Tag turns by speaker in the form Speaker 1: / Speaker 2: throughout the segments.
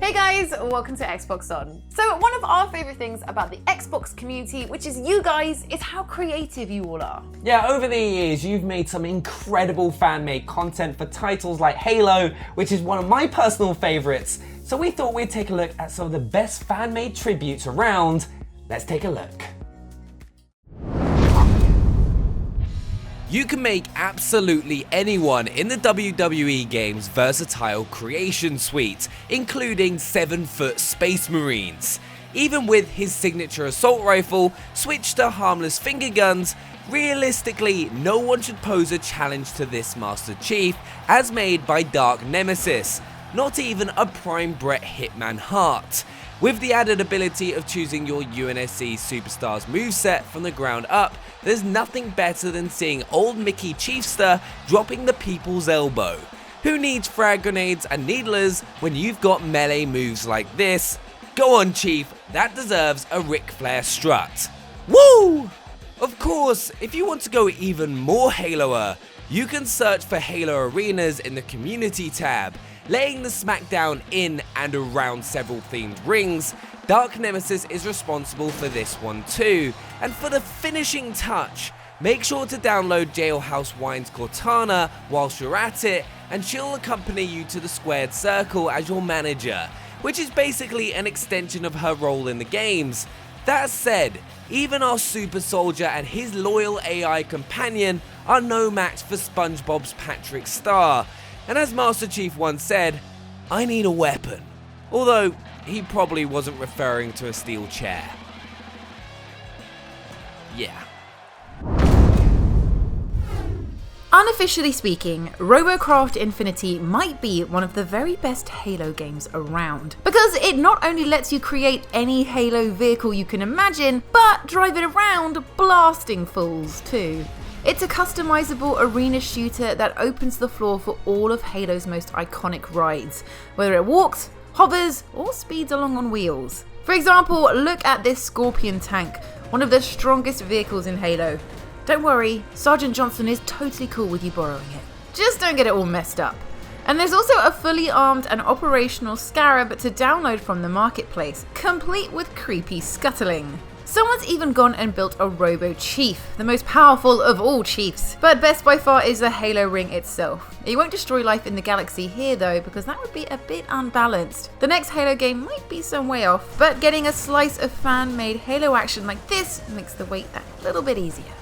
Speaker 1: Hey guys, welcome to Xbox On. So one of our favorite things about the Xbox community, which is you guys, is how creative you all are.
Speaker 2: Yeah, over the years, you've made some incredible fan-made content for titles like Halo, which is one of my personal favorites. So we thought we'd take a look at some of the best fan-made tributes around. Let's take a look.
Speaker 3: You can make absolutely anyone in the WWE game's versatile creation suite, including 7-foot Space Marines. Even with his signature assault rifle switched to harmless finger guns, realistically no one should pose a challenge to this Master Chief as made by Dark Nemesis, not even a Prime Bret Hitman Hart. With the added ability of choosing your UNSC Superstars moveset from the ground up, there's nothing better than seeing old Mickey Chiefster dropping the people's elbow. Who needs frag grenades and needlers when you've got melee moves like this? Go on Chief, that deserves a Ric Flair strut. Woo! Of course, if you want to go even more Halo-er, you can search for Halo Arenas in the Community tab. Laying the smackdown in and around several themed rings, Dark Nemesis is responsible for this one too. And for the finishing touch, make sure to download Jailhouse Wine's Cortana whilst you're at it, and she'll accompany you to the squared circle as your manager, which is basically an extension of her role in the games. That said, even our super soldier and his loyal AI companion are no match for SpongeBob's Patrick Star. And as Master Chief once said, I need a weapon. Although, he probably wasn't referring to a steel chair. Yeah.
Speaker 1: Unofficially speaking, Robocraft Infinity might be one of the very best Halo games around, because it not only lets you create any Halo vehicle you can imagine, but drive it around blasting fools too. It's a customizable arena shooter that opens the floor for all of Halo's most iconic rides, whether it walks, hovers, or speeds along on wheels. For example, look at this Scorpion tank, one of the strongest vehicles in Halo. Don't worry, Sergeant Johnson is totally cool with you borrowing it. Just don't get it all messed up. And there's also a fully armed and operational Scarab to download from the marketplace, complete with creepy scuttling. Someone's even gone and built a Robo Chief, the most powerful of all chiefs. But best by far is the Halo ring itself. It won't destroy life in the galaxy here though, because that would be a bit unbalanced. The next Halo game might be some way off, but getting a slice of fan-made Halo action like this makes the wait that little bit easier.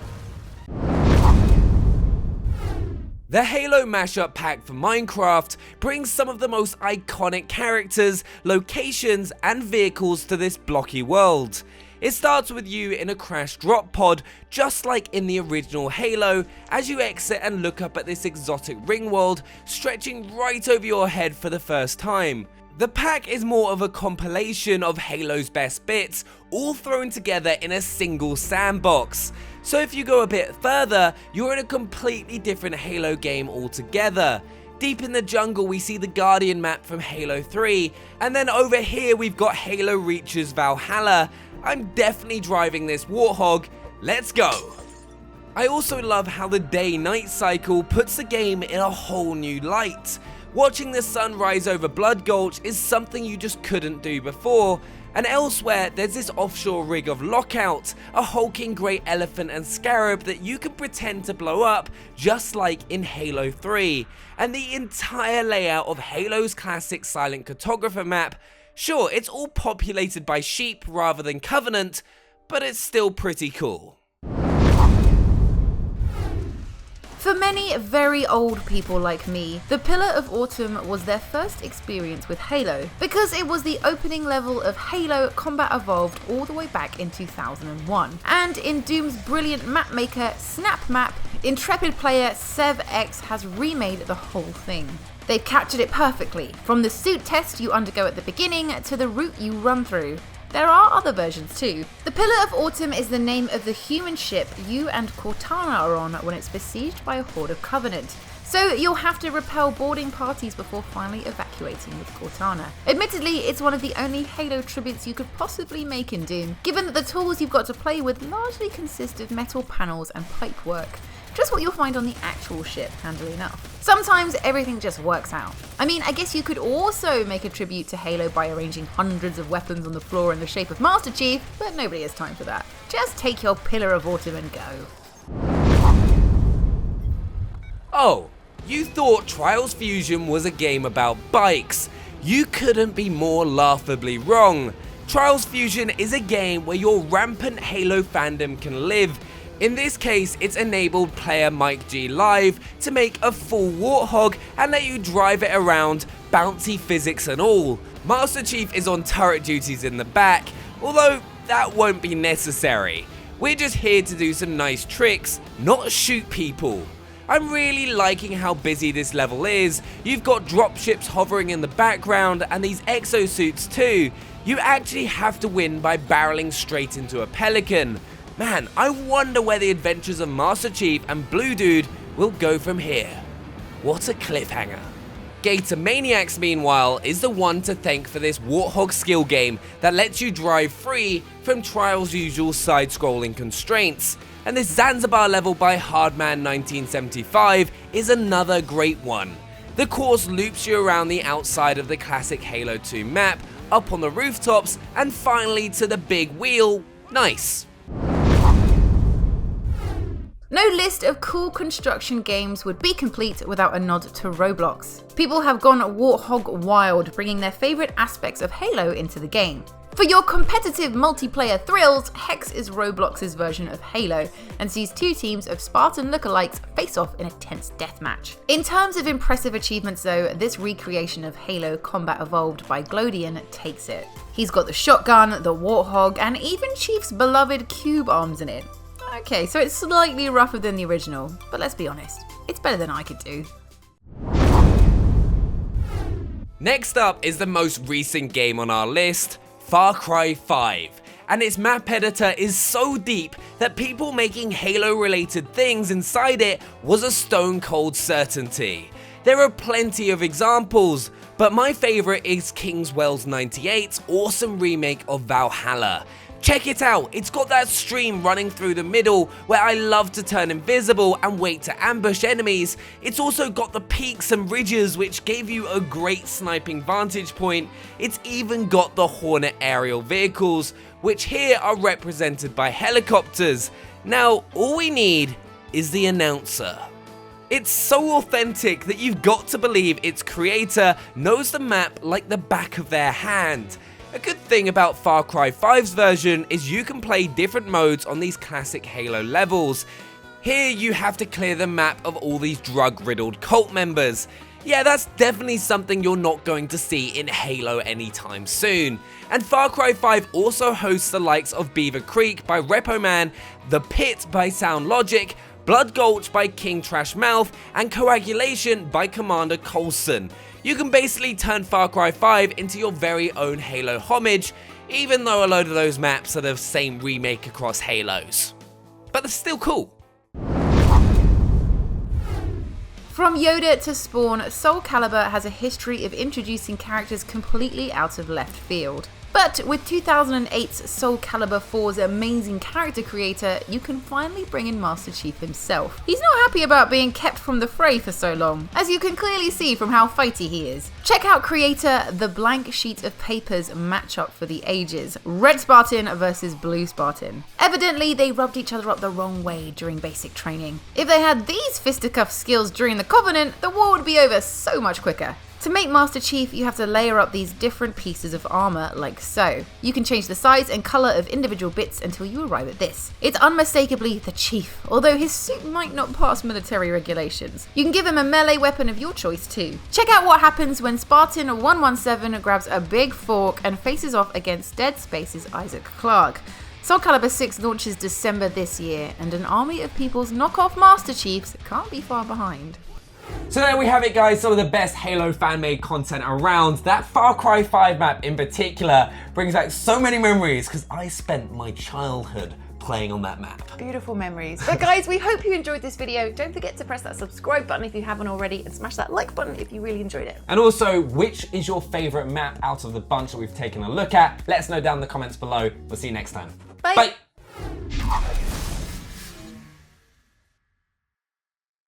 Speaker 3: The Halo Mashup Pack for Minecraft brings some of the most iconic characters, locations, and vehicles to this blocky world. It starts with you in a crashed drop pod, just like in the original Halo, as you exit and look up at this exotic ring world stretching right over your head for the first time. The pack is more of a compilation of Halo's best bits, all thrown together in a single sandbox. So if you go a bit further, you're in a completely different Halo game altogether. Deep in the jungle we see the Guardian map from Halo 3, and then over here we've got Halo Reach's Valhalla. I'm definitely driving this Warthog, let's go! I also love how the day-night cycle puts the game in a whole new light. Watching the sun rise over Blood Gulch is something you just couldn't do before, and elsewhere there's this offshore rig of Lockout, a hulking grey elephant and scarab that you can pretend to blow up just like in Halo 3, and the entire layout of Halo's classic silent cartographer map. Sure, it's all populated by sheep rather than Covenant, but it's still pretty cool.
Speaker 1: For many very old people like me, the Pillar of Autumn was their first experience with Halo, because it was the opening level of Halo Combat Evolved all the way back in 2001. And in Doom's brilliant map maker, Snap Map, intrepid player SevX has remade the whole thing. They've captured it perfectly, from the suit test you undergo at the beginning to the route you run through. There are other versions too. The Pillar of Autumn is the name of the human ship you and Cortana are on when it's besieged by a horde of Covenant. So you'll have to repel boarding parties before finally evacuating with Cortana. Admittedly, it's one of the only Halo tributes you could possibly make in Doom, given that the tools you've got to play with largely consist of metal panels and pipe work. just what you'll find on the actual ship, handily enough. Sometimes everything just works out. I mean, I guess you could also make a tribute to Halo by arranging hundreds of weapons on the floor in the shape of Master Chief, but nobody has time for that. Just take your Pillar of Autumn and go.
Speaker 3: Oh, you thought Trials Fusion was a game about bikes? You couldn't be more laughably wrong. Trials Fusion is a game where your rampant Halo fandom can live. In this case, it's enabled player Mike G Live to make a full Warthog and let you drive it around, bouncy physics and all. Master Chief is on turret duties in the back, although that won't be necessary. We're just here to do some nice tricks, not shoot people. I'm really liking how busy this level is. You've got dropships hovering in the background and these exosuits too. You actually have to win by barreling straight into a pelican. Man, I wonder where the adventures of Master Chief and Blue Dude will go from here. What a cliffhanger. Gator Maniacs, meanwhile, is the one to thank for this Warthog skill game that lets you drive free from Trials' usual side-scrolling constraints. And this Zanzibar level by Hardman 1975 is another great one. The course loops you around the outside of the classic Halo 2 map, up on the rooftops, and finally to the big wheel. Nice.
Speaker 1: No list of cool construction games would be complete without a nod to Roblox. People have gone Warthog wild, bringing their favourite aspects of Halo into the game. For your competitive multiplayer thrills, Hex is Roblox's version of Halo and sees two teams of Spartan lookalikes face off in a tense deathmatch. In terms of impressive achievements though, this recreation of Halo Combat Evolved by Glodian takes it. He's got the shotgun, the Warthog, and even Chief's beloved cube arms in it. Okay, so it's slightly rougher than the original, but let's be honest, it's better than I could do.
Speaker 3: Next up is the most recent game on our list, Far Cry 5, and its map editor is so deep that people making Halo related things inside it was a stone cold certainty. There are plenty of examples, but my favourite is Kingswell's 98's awesome remake of Valhalla. Check it out, it's got that stream running through the middle where I love to turn invisible and wait to ambush enemies. It's also got the peaks and ridges which gave you a great sniping vantage point. It's even got the Hornet aerial vehicles, which here are represented by helicopters. Now, all we need is the announcer. It's so authentic that you've got to believe its creator knows the map like the back of their hand. A good thing about Far Cry 5's version is you can play different modes on these classic Halo levels. Here you have to clear the map of all these drug-riddled cult members. Yeah, that's definitely something you're not going to see in Halo anytime soon. And Far Cry 5 also hosts the likes of Beaver Creek by Repo Man, The Pit by Sound Logic, Blood Gulch by King Trash Mouth, and Coagulation by Commander Coulson. You can basically turn Far Cry 5 into your very own Halo homage, even though a load of those maps are the same remake across Halos. But they're still cool.
Speaker 1: From Yoda to Spawn, Soulcalibur has a history of introducing characters completely out of left field. But with 2008's Soulcalibur 4's amazing character creator, you can finally bring in Master Chief himself. He's not happy about being kept from the fray for so long, as you can clearly see from how fighty he is. Check out creator The Blank Sheet of Paper's matchup for the ages, Red Spartan versus Blue Spartan. Evidently, they rubbed each other up the wrong way during basic training. If they had these fisticuff skills during the Covenant, the war would be over so much quicker. To make Master Chief, you have to layer up these different pieces of armor like so. You can change the size and color of individual bits until you arrive at this. It's unmistakably the Chief, although his suit might not pass military regulations. You can give him a melee weapon of your choice too. Check out what happens when Spartan 117 grabs a big fork and faces off against Dead Space's Isaac Clarke. Soulcalibur 6 launches December this year, and an army of people's knockoff Master Chiefs can't be far behind.
Speaker 2: So there we have it, guys, some of the best Halo fan-made content around. That Far Cry 5 map in particular brings back so many memories because I spent my childhood playing on that map.
Speaker 1: Beautiful memories. But guys, we hope you enjoyed this video. Don't forget to press that subscribe button if you haven't already and smash that like button if you really enjoyed it.
Speaker 2: And also, which is your favorite map out of the bunch that we've taken a look at? Let us know down in the comments below. We'll see you next time.
Speaker 1: Bye.
Speaker 2: Bye.